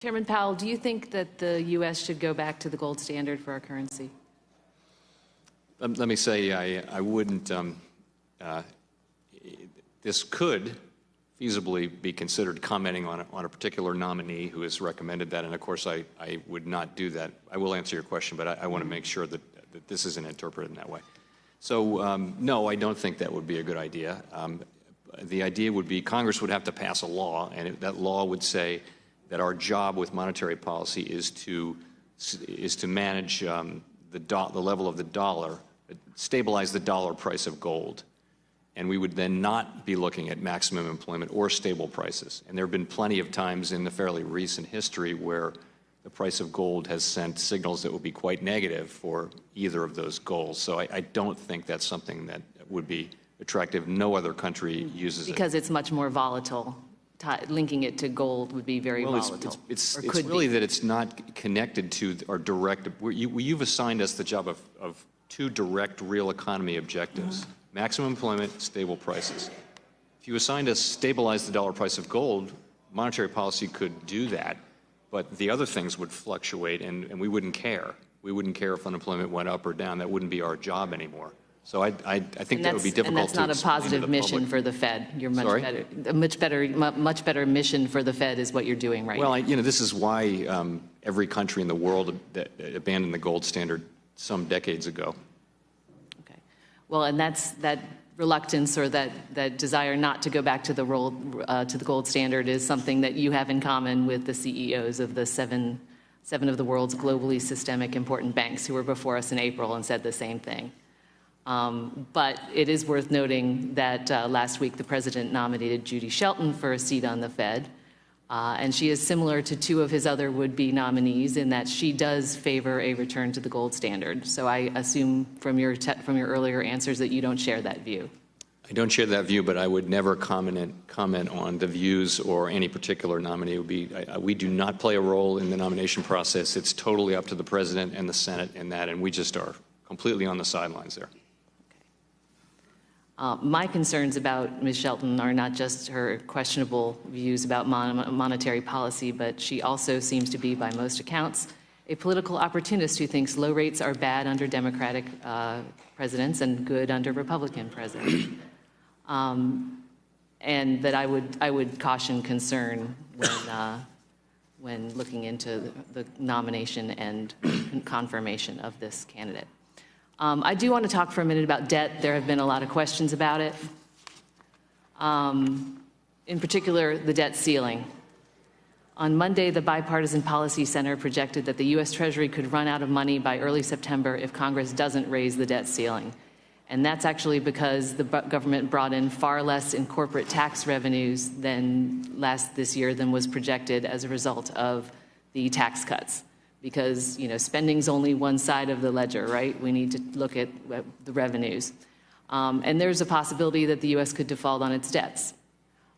Chairman Powell, do you think that the U.S. should go back to the gold standard for our currency? Let me say I wouldn't. This could feasibly be considered commenting on a particular nominee who has recommended that, and of course I would not do that. I will answer your question, but I want to make sure that this isn't interpreted in that way. So no, I don't think that would be a good idea. The idea would be Congress would have to pass a law, and that law would say that our job with monetary policy is to manage the level of the dollar, stabilize the dollar price of gold. And we would then not be looking at maximum employment or stable prices. And there have been plenty of times in the fairly recent history where the price of gold has sent signals that would be quite negative for either of those goals. So I don't think that's something that would be attractive. No other country uses it. Because it's much more volatile. Linking it to gold would be very volatile. It's really that it's not connected to our direct. You've assigned us the job of two direct real economy objectives: maximum employment, stable prices. If you assigned us stabilize the dollar price of gold, monetary policy could do that, but the other things would fluctuate, and we wouldn't care. We wouldn't care if unemployment went up or down. That wouldn't be our job anymore. So I think that would be difficult to explain to the public. And that's not a positive mission for the Fed. You're much better mission for the Fed is what you're doing right now. Well, this is why every country in the world abandoned the gold standard some decades ago. Okay. Well, and that reluctance or that desire not to go back to the gold standard is something that you have in common with the CEOs of the seven of the world's globally systemic important banks who were before us in April and said the same thing. But it is worth noting that last week the president nominated Judy Shelton for a seat on the Fed, and she is similar to two of his other would-be nominees in that she does favor a return to the gold standard. So I assume from your earlier answers that you don't share that view. I don't share that view, but I would never comment on the views or any particular nominee. We do not play a role in the nomination process. It's totally up to the president and the Senate in that, and we just are completely on the sidelines there. My concerns about Ms. Shelton are not just her questionable views about monetary policy, but she also seems to be, by most accounts, a political opportunist who thinks low rates are bad under Democratic presidents and good under Republican presidents. And that I would caution concern when looking into the nomination and confirmation of this candidate. I do want to talk for a minute about debt. There have been a lot of questions about it. In particular, the debt ceiling. On Monday, the Bipartisan Policy Center projected that the U.S. Treasury could run out of money by early September if Congress doesn't raise the debt ceiling. And that's actually because the government brought in far less in corporate tax revenues this year than was projected as a result of the tax cuts. Because spending's only one side of the ledger, right? We need to look at the revenues. And there's a possibility that the U.S. could default on its debts.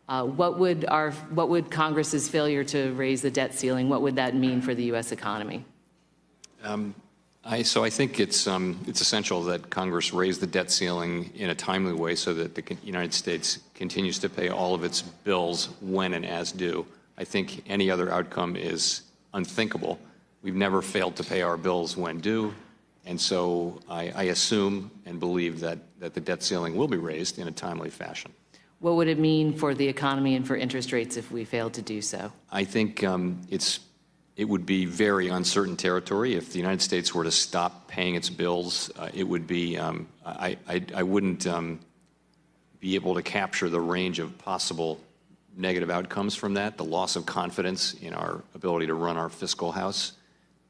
What would Congress's failure to raise the debt ceiling, what would that mean for the U.S. economy? So I think it's essential that Congress raise the debt ceiling in a timely way so that the United States continues to pay all of its bills when and as due. I think any other outcome is unthinkable. We've never failed to pay our bills when due, and so I assume and believe that the debt ceiling will be raised in a timely fashion. What would it mean for the economy and for interest rates if we failed to do so? I think it would be very uncertain territory. If the United States were to stop paying its bills, it would be, I wouldn't be able to capture the range of possible negative outcomes from that. The loss of confidence in our ability to run our fiscal house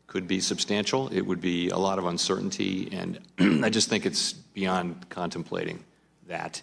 could be substantial. It would be a lot of uncertainty, and I just think it's beyond contemplating that.